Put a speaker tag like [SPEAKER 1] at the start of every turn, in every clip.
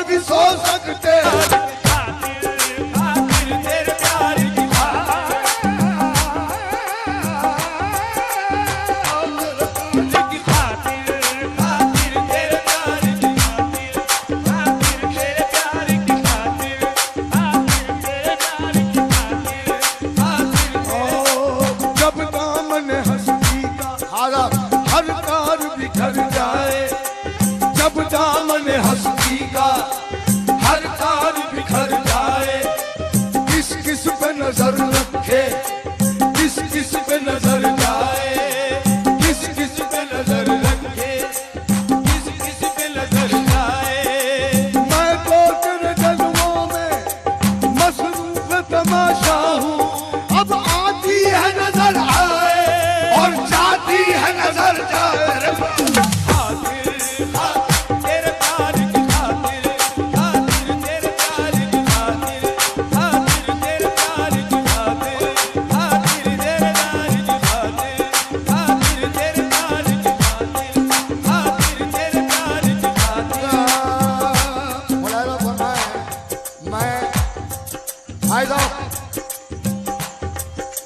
[SPEAKER 1] भी सो सकते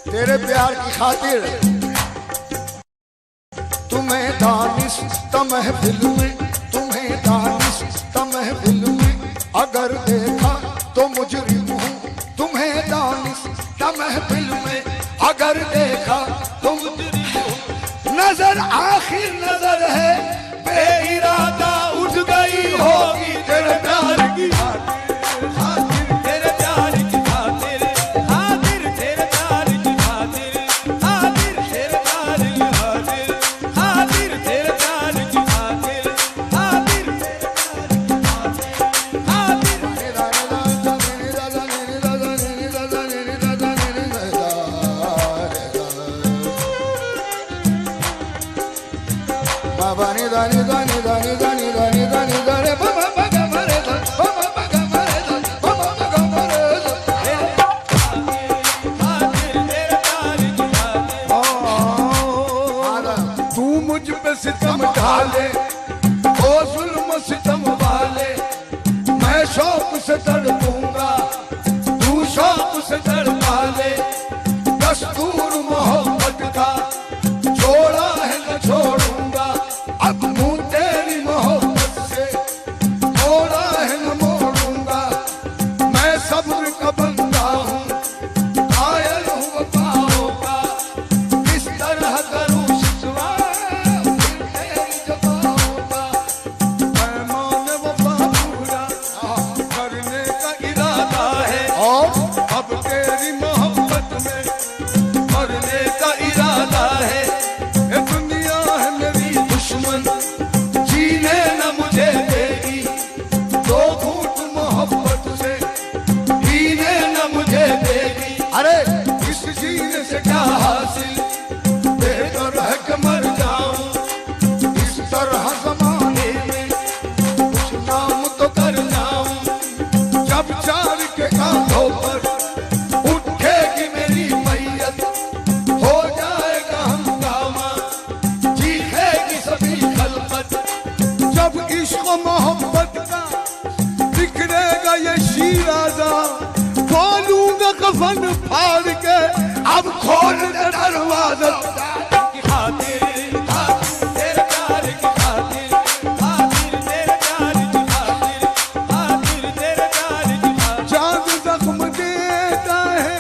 [SPEAKER 1] तेरे प्यार की खातिर तुम्हें दानिश महफिल में, तुम्हें दानिश महफिल में अगर देखा तो मुजरिम हूँ। तुम्हें दानिश महफिल में अगर देखा तो मुजरिम हूँ। नजर आखिर नजर है बेइरादा उठ गई होगी तेरे प्यार की ढाले ओ जुल्म सितम वाले, मैं शौक से तड़पूंगा तू शौक से तड़पा ले। दस्तूर मोहब्बत का जोड़ा है न छोड़ूंगा, अब मुँह तेरी मोहब्बत से मोड़ा है न मोड़ूंगा। मैं सब्र का बंदा हूँ, कायल हूँ वफाओं का, किस तरह करूँ मोहब्बत का बिखरेगा ये शीराजा। खोलूंगा कफन फाड़ के अब खोल दे दरवाजा। चांद जख्म देता है,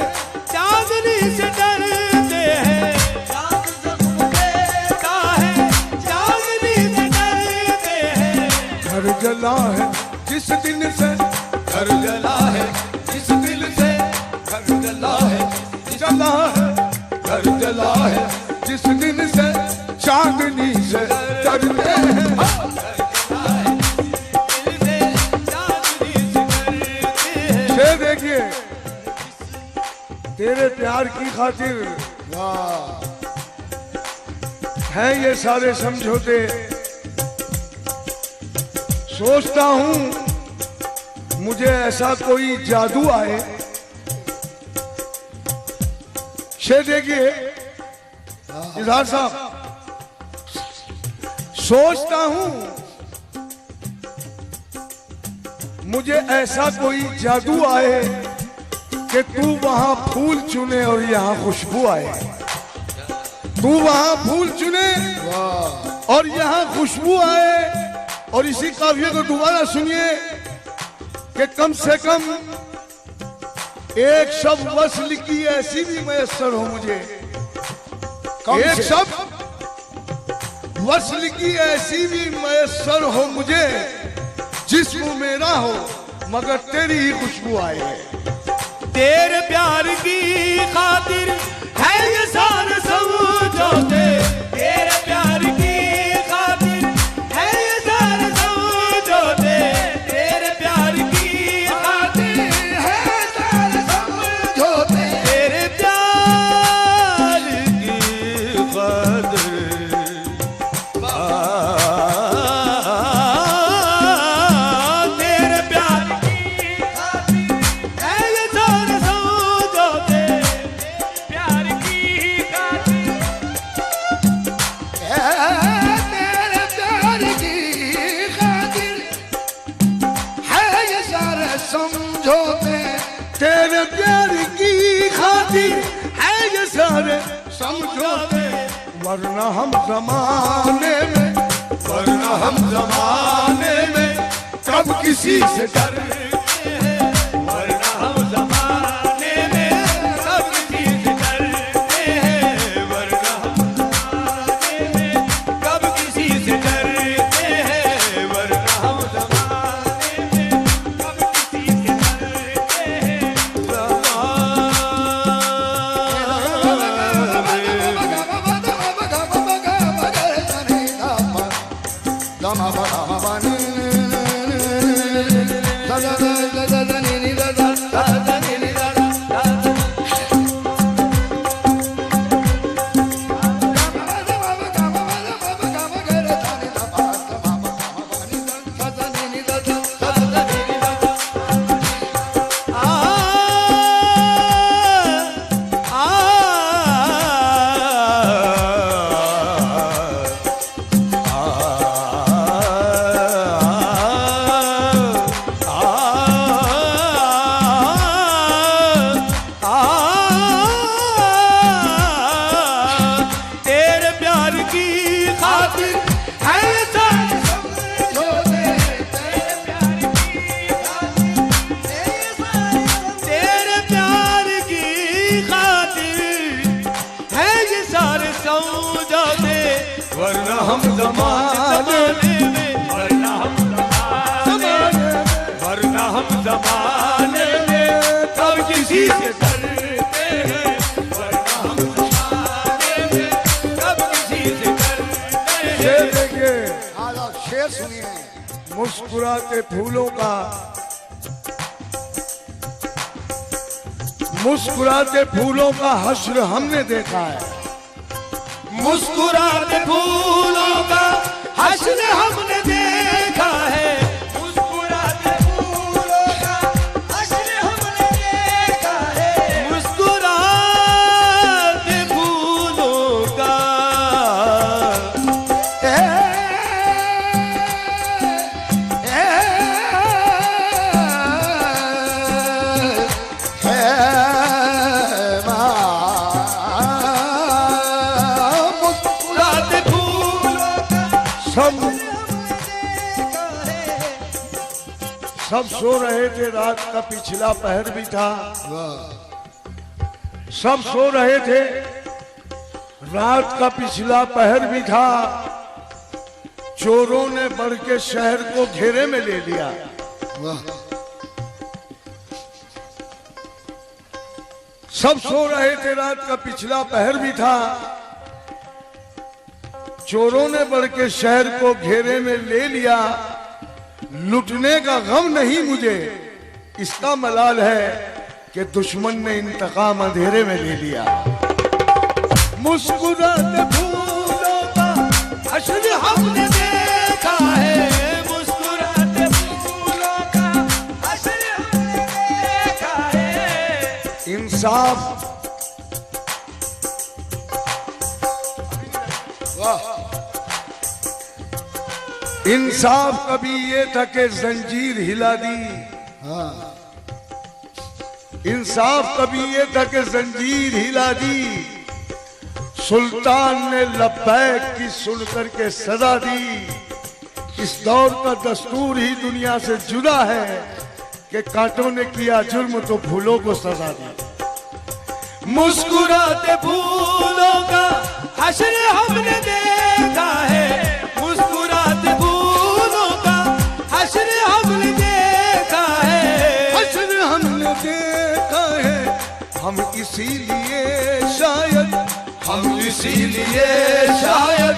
[SPEAKER 1] चांदनी से डरते हैं। चांद जख्म देता है, चांदनी से डरते हैं। घर जला है जिस दिन से, घर जला है जिस दिल से, घर जला है जला है, घर जला है जिस दिन से चांदनी से डरते हैं। देखिए तेरे प्यार की खातिर है ये सारे समझौते। सोचता हूं मुझे ऐसा कोई जादू आए। देखिए इजहार साहब, सोचता हूं
[SPEAKER 2] मुझे ऐसा कोई जादू आए कि तू वहां फूल चुने और यहाँ खुशबू आए। तू वहां फूल चुने और यहाँ खुशबू आए। और इसी काफिये को दोबारा सुनिए कि कम से कम एक शब्द वस्ल की ऐसी भी मयस्सर हो मुझे, एक शब्द वस्ल की ऐसी भी मयस्सर हो मुझे, जिस्म मेरा हो मगर तेरी ही खुशबू आए।
[SPEAKER 1] तेरे प्यार की खातिर है ये सारे समझौते, तेरे प्यार की खातिर है ये सारे समझौते, तेरे प्यार की खातिर है सारे समझौते, तेरे प्यार की खातिर
[SPEAKER 2] समझौते, वरना हम जमाने में, वरना हम जमाने में कब किसी से डरते हैं,
[SPEAKER 1] वरना हम ज़माने में कब किसी से डरते हैं, वरना हम ज़माने में कब किसी से डरते हैं, वरना हम ज़माने में कब किसी से डरते हैं। वरना हम ज़माने में, वरना हम ज़माने में, वरना हम ज़माने में कब किसी से डरते हैं, वरना हम ज़माने में कब किसी से डरते हैं।
[SPEAKER 2] शेर देखिए, शेर सुनिए। मुस्कुराते फूलों का, मुस्कुराते फूलों का हश्र हमने देखा है,
[SPEAKER 1] मुस्कुराते फूलों का हश्र हमने देखा है, मुस्कुराते फूलों का हश्र हमने देखा है, मुस्कुराते फूलों का
[SPEAKER 2] सब सो रहे थे, रात का पिछला पहर भी था, सब सो रहे थे, रात का पिछला पहर भी था, चोरों ने बढ़ के शहर को घेरे में ले लिया। सब सो रहे थे, रात का पिछला पहर भी था, चोरों ने बढ़ के शहर को घेरे में ले लिया। लुटने का गम नहीं मुझे, इसका मलाल है कि दुश्मन ने इंतकाम अंधेरे में ले लिया। मुस्कुराते फूलों का हश्र हमने देखा है, मुस्कुराते फूलों का हश्र हमने देखा है। इंसाफ, वाह, इंसाफ कभी ये था कि जंजीर हिला दी, इंसाफ कभी ये था कि जंजीर हिला दी, सुल्तान ने लब्बैक की सुनकर के सजा दी। इस दौर का दस्तूर ही दुनिया से जुदा है कि कांटों ने किया जुर्म तो फूलों को सजा दी।
[SPEAKER 1] मुस्कुराते फूलों का हश्र हमने देखा है, मुस्कुराते फूलों का हश्र हमने देखा है,
[SPEAKER 2] हश्र हमने देखा है। हम इसीलिए शायद, हम इसीलिए शायद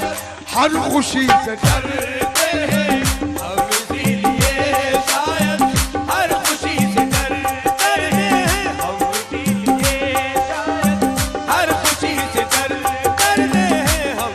[SPEAKER 2] हर खुशी से
[SPEAKER 1] डरते हैं, हम इसीलिए शायद हर खुशी से डरते हैं, हम इसीलिए शायद हर खुशी से डरते हैं, हम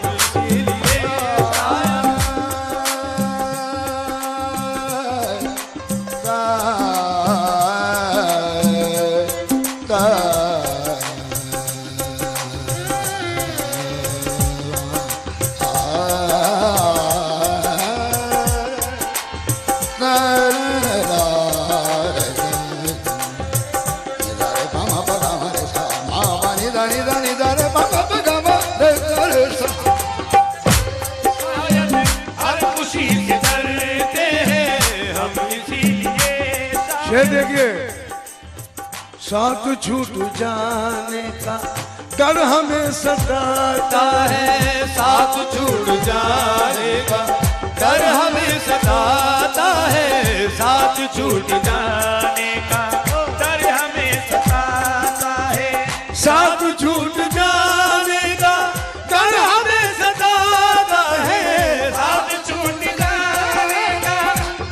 [SPEAKER 1] इसीलिए
[SPEAKER 2] ये देखिए, साथ छूट जाने का डर हमें सताता
[SPEAKER 1] है, साथ छूट जाने का डर हमें सताता है, साथ छूट जाने का डर हमें सताता है, साथ छूट जाने का डर हमें सताता है, साथ छूट जाने का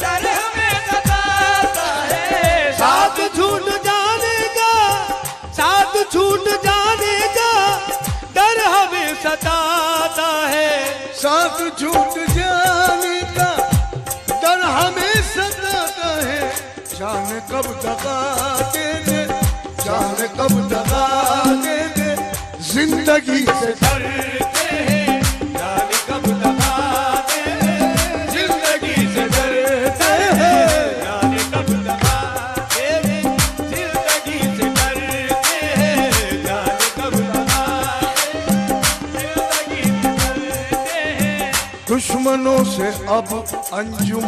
[SPEAKER 1] डर हमें सताता है, साथ छूट जाने का, साथ छूट जाने का डर हमें सताता है,
[SPEAKER 2] साथ छूट जाने का डर हमें सताता है। जाने कब दगा दे दे, जाने कब दगा दे दे, जिंदगी से
[SPEAKER 1] डरते हैं, जाने कब दगा दे दे, जिंदगी से डरते हैं, जाने कब दगा दे दे, जिंदगी से डरते हैं, जाने कब दगा दे दे, जिंदगी से डरते हैं।
[SPEAKER 2] दुश्मनों से अब अंजुम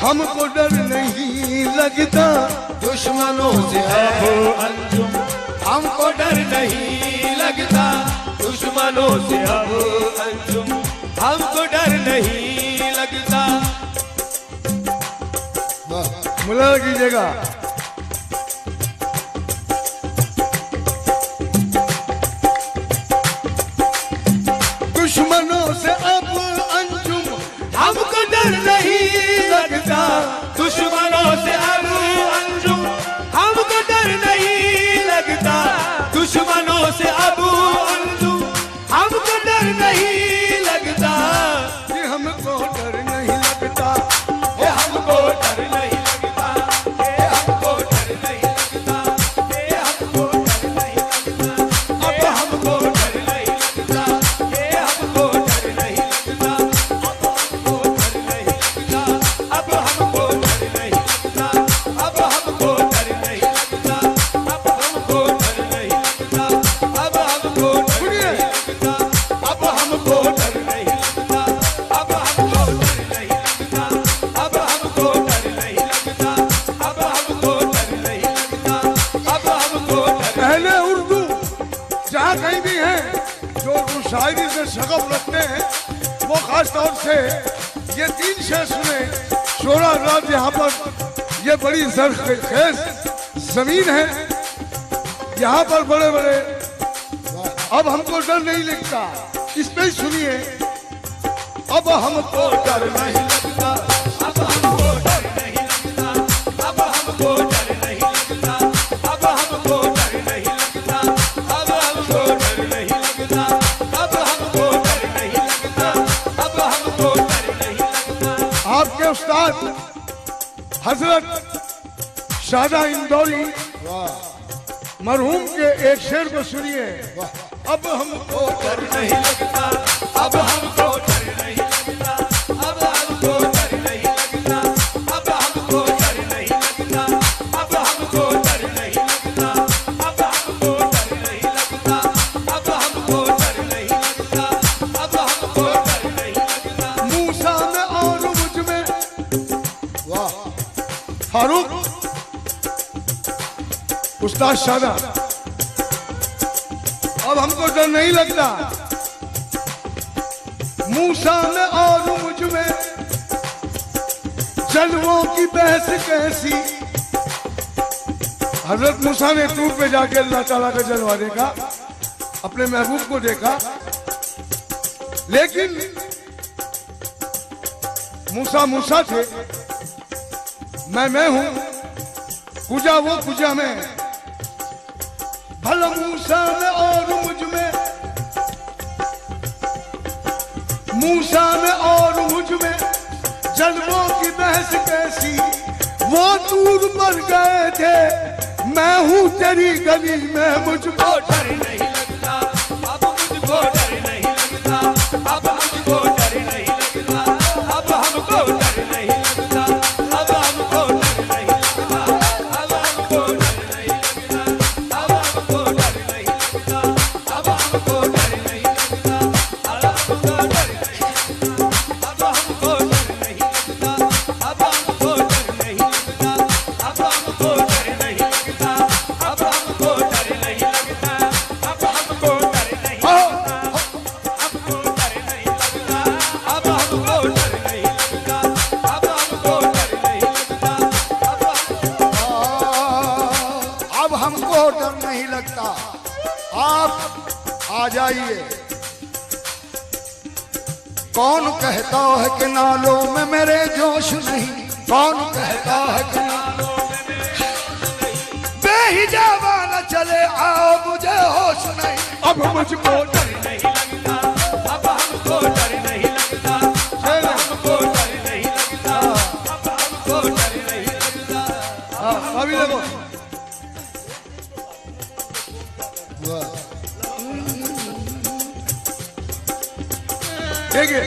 [SPEAKER 2] हमको डर नहीं लगता,
[SPEAKER 1] दुश्मनों से अब अंजुम हमको डर नहीं लगता, दुश्मनों से अब अंजुम हमको डर नहीं लगता।
[SPEAKER 2] मुला कीजिएगा। दुश्मनों से अब अंजुम
[SPEAKER 1] हमको डर नहीं लगता, दुश्मनों से अब अंजुम हमको डर नहीं लगता, दुश्मनों से अब अंजुम हमको डर नहीं लगता,
[SPEAKER 2] ये हमको डर नहीं लगता,
[SPEAKER 1] ये हमको डर नहीं लगता, ये हमको डर नहीं लगता, ये हमको डर नहीं लगता, अब हमको डर नहीं लगता, ये हमको डर नहीं लगता, अब हमको डर नहीं लगता, अब हमको डर नहीं लगता, अब हमको डर नहीं लगता, अब हमको डर नहीं लगता, अब हमको डर नहीं लगता, अब हमको डर नहीं लगता, अब हमको डर नहीं लगता, अब हमको डर नहीं लगता, अब हमको डर।
[SPEAKER 2] पहले उर्दू जहाँ कहीं भी है जो उर्दू शायरी से शगफ रखते हैं, वो खास तौर से ये तीन शेर सुने। शोरा रात यहाँ पर ये बड़ी जरखेज जमीन है, यहाँ पर बड़े बड़े अब हमको डर नहीं लगता, इस पे ही सुनिए। अब हमको डर नहीं
[SPEAKER 1] लगता, अब हमको डर नहीं लगता, अब हमको डर नहीं लगता, अब हमको डर नहीं लगता, अब हमको डर नहीं लगता, अब हमको डर नहीं लगता, अब हमको डर नहीं लगता।
[SPEAKER 2] आपके उस्ताद हजरत शाहजहां इंदौरी मरहूम के एक शेर को सुनिए। अब हमको
[SPEAKER 1] डर नहीं लगता, अब हमको डर नहीं लगता,
[SPEAKER 2] फारूक, उस्ताद शादा, अब हमको डर नहीं लगता। मूसा में और मुझ में जलवों की बहस कैसी। हजरत मूसा ने तूर पे जाके अल्लाह ताला का जलवा देखा, अपने महबूब को देखा, लेकिन मूसा मूसा थे, मैं हूं, कुजा वो कुजा में। भला मूसा में और मुझ में, मूसा में और मुझ में जलवों की बहस कैसी। वो दूर पर गए थे, मैं हूं तेरी गली में, मुझको
[SPEAKER 1] डर नहीं लगता, अब मुझको डर नहीं लगता, अब मुझको डर नहीं लगता, अब हमको डर नहीं लगता, अब हमको डर नहीं लगता, अब हमको डर नहीं लगता, अब हमको डर नहीं लगता, अब हमको डर नहीं लगता, अब हमको डर नहीं लगता, अब हमको डर नहीं लगता, अब हमको डर नहीं लगता, अब हमको डर नहीं लगता, अब हमको डर नहीं लगता, अब हमको डर नहीं लगता, हमको डर नहीं लगता, अब हमको डर नहीं लगता, अब हमको डर नहीं लगता,
[SPEAKER 3] अब हमको डर नहीं लगता। आप आ जाइए। कौन कहता है कि नालों में मेरे जोश नहीं, कौन कहता है कि बेहिजाबा न चले आओ मुझे होश नहीं।
[SPEAKER 2] अब मुझको डर
[SPEAKER 1] नहीं लगता, अब हमको डर नहीं लगता, अब हमको डर नहीं लगता, अब हमको डर नहीं लगता।
[SPEAKER 2] अभी देखो, देखिए,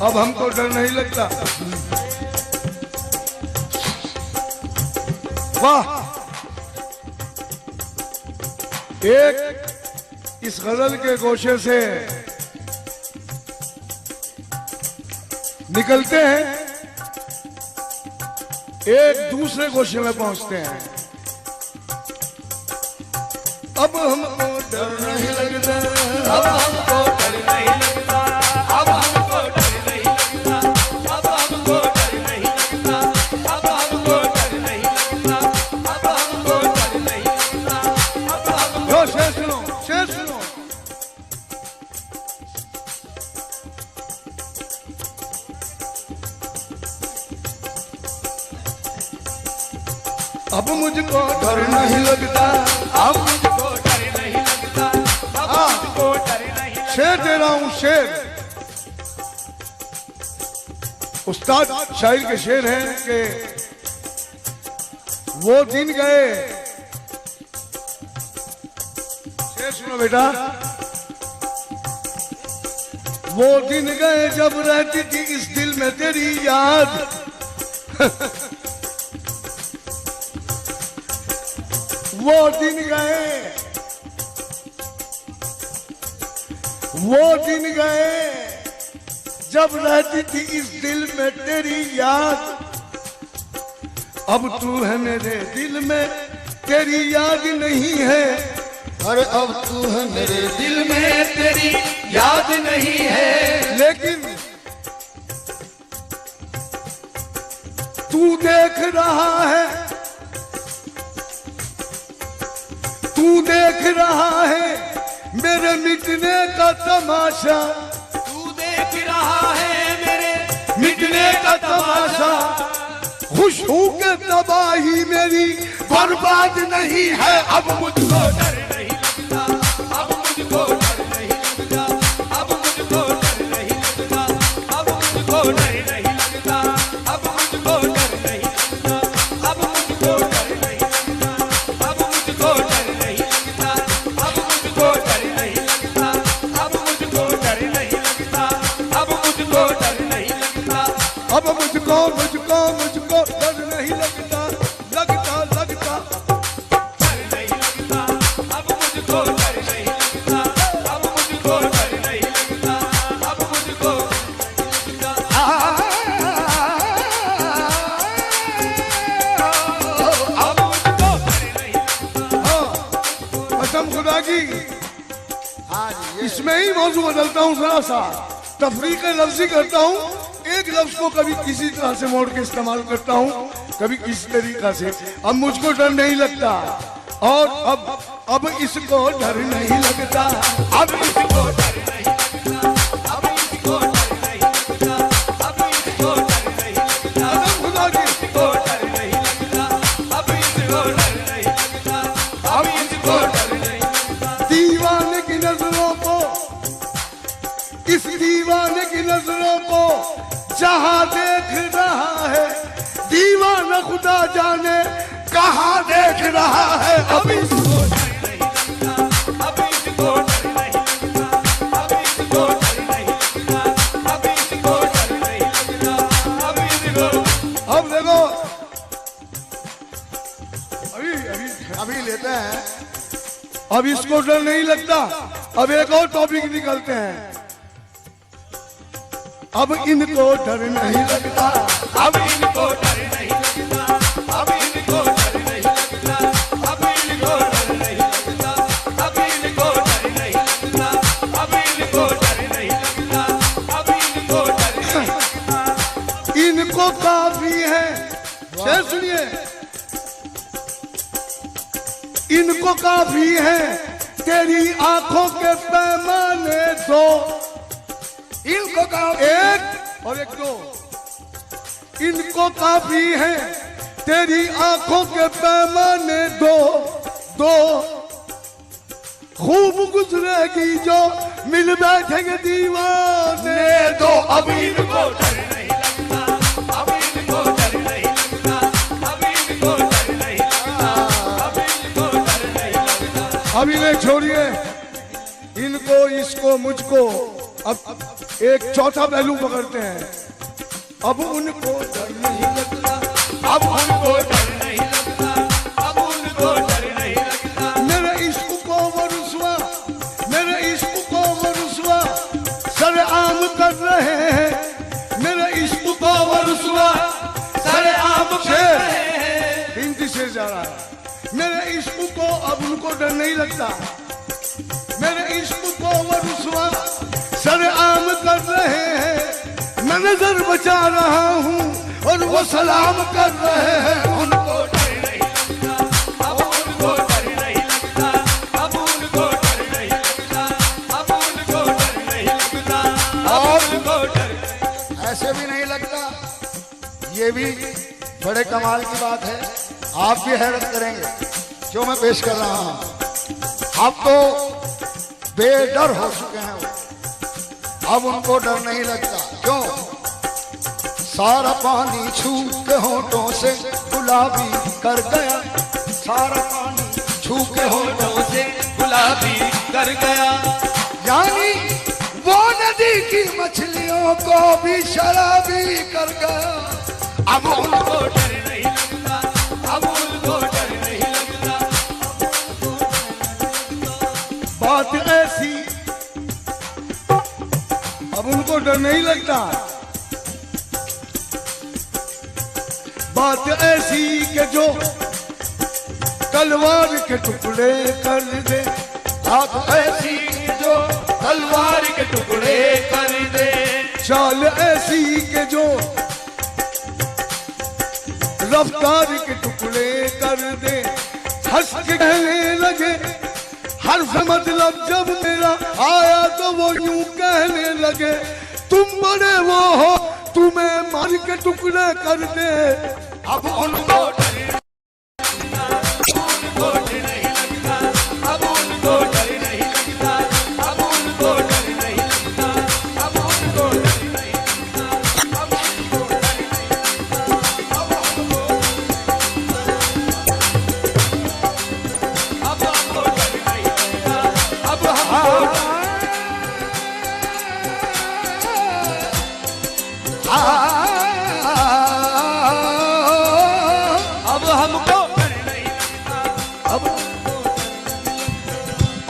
[SPEAKER 2] अब हमको डर नहीं लगता। वाह, एक इस गजल के गोशे से निकलते हैं, एक दूसरे गोशे में पहुंचते हैं। अब हमको डर नहीं लगता,
[SPEAKER 1] अब हमको डर नहीं लगता, अब हमको डर नहीं लगता, अब हमको डर नहीं लगता, अब हमको डर नहीं लगता, अब हमको डर नहीं लगता, अब हमको
[SPEAKER 2] जो शेर सुनो, शेर सुनो। अब मुझको डर नहीं लगता,
[SPEAKER 1] अब मुझको डर नहीं लगता, अब मुझको डर नहीं लगता।
[SPEAKER 2] शेर दे रहा हूं, शेर। उस्ताद शायर के शेर हैं कि वो दिन गए, शेर सुनो बेटा। वो दिन गए जब रहती थी इस दिल में तेरी याद। वो दिन गए, वो दिन गए जब रहती थी इस दिल में तेरी याद। अब तू है मेरे दिल में, तेरी याद नहीं है।
[SPEAKER 3] अरे अब तू है मेरे
[SPEAKER 1] दिल में तेरी याद नहीं है,
[SPEAKER 2] लेकिन तू देख रहा है, तू देख रहा है मेरे मिटने का तमाशा।
[SPEAKER 1] तू देख रहा है मेरे
[SPEAKER 2] मिटने का तमाशा। खुश हूं के तबाही मेरी बर्बाद नहीं है। अब मुझको
[SPEAKER 1] डर नहीं लगता, अब मुझको डर नहीं लगता, अब मुझको डर नहीं लगता, अब मुझको डर नहीं लगता, अब मुझको डर नहीं लगता, अब मुझको डर नहीं लगता, अब मुझको डर नहीं लगता, अब मुझको डर नहीं लगता, अब मुझको डर नहीं लगता, अब मुझको डर नहीं लगता,
[SPEAKER 2] अब मुझको मुझको मुझको डर नहीं लगता, लगता लगता
[SPEAKER 1] डर नहीं लगता, अब मुझको डर नहीं लगता, अब मुझको डर नहीं लगता, अब मुझको
[SPEAKER 2] की
[SPEAKER 3] हाँ जी, ये
[SPEAKER 2] इसमें ही मौजू बदलता हूँ, जरा सा तफरीक लफ्जी करता हूँ। एक लफ्ज को कभी किसी तरह से मोड़ के इस्तेमाल करता हूँ, कभी किसी तरीका से। अब मुझको डर नहीं लगता, और अब इसको डर नहीं लगता, अब इसको डर नहीं लगता, अब इसको डर नहीं लगता, अब इसको डर नहीं लगता, खुदा की इसको डर नहीं लगता, अब इसको डर नहीं लगता, अब इसको डर नहीं लगता। दीवाने की नजरों को, इस दीवाने की नजरों को जहां देख रहा है, दीवाना खुदा जाने कहां देख रहा है। अब इसको डर नहीं लगता, अब इसको डर नहीं लगता, अब इसको डर नहीं लगता, अब इसको डर नहीं लगता, अब इसको। अब देखो,
[SPEAKER 3] अभी लेते हैं।
[SPEAKER 2] अब इसको डर नहीं लगता। अब एक और टॉपिक निकलते हैं। अब इनको डर नहीं लगता, अब इनको डर नहीं लगता, अब इनको डर नहीं लगता, अब इनको डर नहीं लगता, अब इनको डर नहीं लगता, अब इनको डर नहीं लगता, अब इनको डर नहीं लगता। इनको काफी है, शेर सुनिए, इनको काफी है तेरी आंखों के पैमाने दो, इनको काफी, एक और एक दो, इनको काफी है तेरी आंखों के पैमाने दो, दो खूब गुजरेगी जो मिल बैठेंगे दीवाने दो। अब इनको डर नहीं लगता, अब इनको डर नहीं लगता, अब इनको डर नहीं लगता, अब इनको डर नहीं लगता। अब इन्हें छोड़िए, इनको, इसको, मुझको। अब एक चौथा पहलू पकड़ते हैं। अब उनको डर नहीं लगता, अब उनको डर नहीं लगता, अब उनको डर नहीं लगता। मेरे इश्क को वो रुसवा, मेरे इश्क को वो रुसवा सरेआम कर रहे हैं, मेरे इश्क को वो रुसवा सरेआम कर रहे हैं। हिंदी से जा रहा है। मेरे इश्क को अब उनको डर नहीं लगता, मेरे इश्क को वो रुसवा सरेआम कर रहे हैं, मैं नजर बचा रहा हूँ और वो सलाम कर रहे हैं। उनको डर नहीं लगता, अब उनको डर नहीं लगता, अब उनको डर नहीं लगता, अब उनको डर नहीं लगता, अब उनको डर।
[SPEAKER 3] ऐसे भी नहीं लगता। ये भी बड़े कमाल की बात है, आप भी हैरत करेंगे जो मैं पेश कर रहा हूं। आप तो बेडर हो चुके हैं वो, अब उनको डर नहीं लगता। क्यों? सारा पानी छू के होठों से गुलाबी कर गया, सारा पानी छू के होठों से गुलाबी कर गया। यानी वो नदी की मछलियों को भी शराबी कर गया।
[SPEAKER 2] अब उनको डर नहीं लगता, अब उनको डर नहीं लगता। बात ऐसी, अब उनको डर नहीं लगता। बात ऐसी कि जो तलवार के टुकड़े कर दे, बात ऐसी जो तलवार के टुकड़े कर दे। चाल ऐसी के जो रफ्तार के टुकड़े कर दे। हंस के कहने लगे हर मतलब जब मेरा आया तो वो यूं कहने लगे, तुम बड़े वो हो तुम्हें मार के टुकड़े कर दे। अब उनको डर नहीं लगता, अब उनको डर नहीं लगता, अब उनको डर नहीं लगता, अब उनको डर नहीं लगता, अब उनको डर नहीं लगता, अब उनको, अब हमको डर नहीं लगता, अब हमको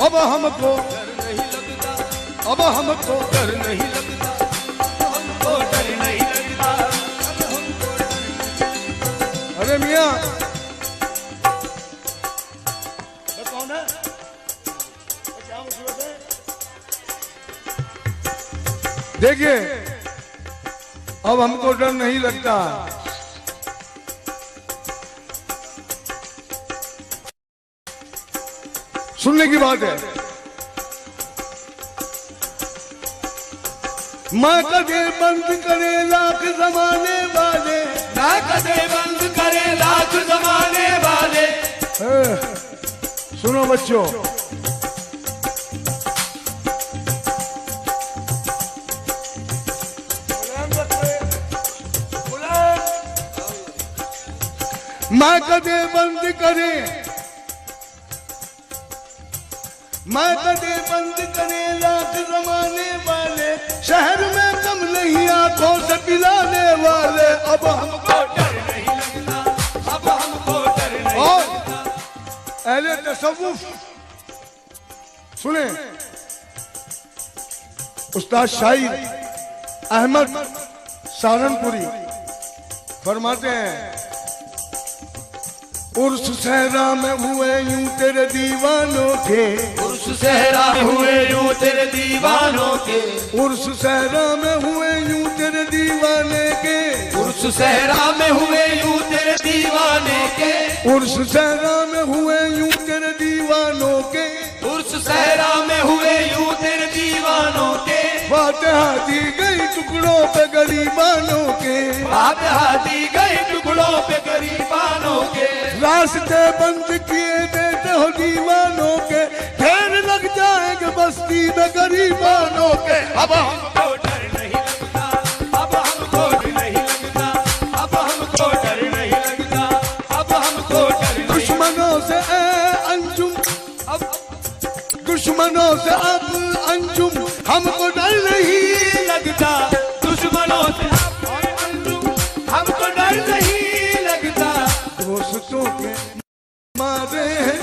[SPEAKER 2] अब हमको डर नहीं लगता, अब हमको डर नहीं लगता, हमको डर नहीं लगता, अब हमको डर। अरे मियां, कौन है? देखिए, अब हमको डर नहीं लगता। सुनने की बात है। माँ कदे बंद करे लाख जमाने वाले,
[SPEAKER 1] ना कदे बंद करे लाख जमाने वाले।
[SPEAKER 2] सुनो बच्चों, माँ कदे बंद करे, माँ कदे बंद करे लाख जमाने वाले, शहर में कम नहीं आंखों से पिलाने वाले। अब हमको
[SPEAKER 1] डर नहीं लगता, अब हमको डर नहीं
[SPEAKER 2] और
[SPEAKER 1] लगता।
[SPEAKER 2] अहले तसव्वुफ सुने, उस्ताद शाहिद अहमद सहारनपुरी फरमाते हैं, उर्स सहरा में हुए यूं तेरे दीवानों के,
[SPEAKER 1] उर्स सहरा हुए यूं तेरे दीवानों के,
[SPEAKER 2] उर्स सहरा में हुए यूं तेरे दीवाने के,
[SPEAKER 1] उर्स सहरा में हुए यूं तेरे दीवाने के,
[SPEAKER 2] उर्स सहरा में हुए यूं तेरे दीवानों के,
[SPEAKER 1] उर्स सहरा में हुए यूं तेरे दीवानों के।
[SPEAKER 2] फातिहा दी गई टुकड़ों पे गरीबानों के,
[SPEAKER 1] फातिहा दी गई टुकड़ों पे गरीबानों के।
[SPEAKER 2] रास्ते बंद किए देते हो दीवानों के, ढेर लग जाएंगे बस्ती में गरीबानों के।
[SPEAKER 1] अब हमको डर नहीं लगता, अब हमको डर नहीं लगता, अब हमको डर नहीं लगता, अब हमको डर नहीं।
[SPEAKER 2] दुश्मनों से अंजुम,
[SPEAKER 1] अब
[SPEAKER 2] दुश्मनों से अब अंजुम, हमको डर नहीं
[SPEAKER 1] लगता, दुश्मनों से अब अंजुम, हमको डर नहीं लगता।
[SPEAKER 2] दोस्तों के मारे हैं,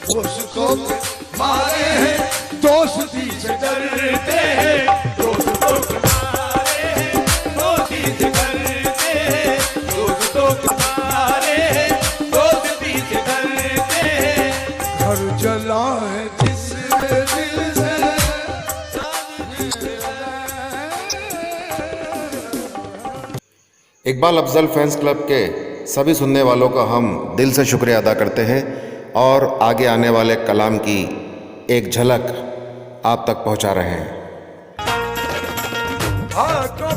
[SPEAKER 2] दोस्तों के
[SPEAKER 1] मारे हैं,
[SPEAKER 2] दोस्ती से
[SPEAKER 1] डरते हैं, दोस्तों के मारे हैं, दोस्ती से डरते हैं, दोस्तों के मारे हैं, दोस्ती से डरते हैं।
[SPEAKER 2] घर जला है जिस दिल से,
[SPEAKER 4] इकबाल अफजल फैंस क्लब के सभी सुनने वालों का हम दिल से शुक्रिया अदा करते हैं और आगे आने वाले कलाम की एक झलक आप तक पहुंचा रहे हैं।
[SPEAKER 2] हाथों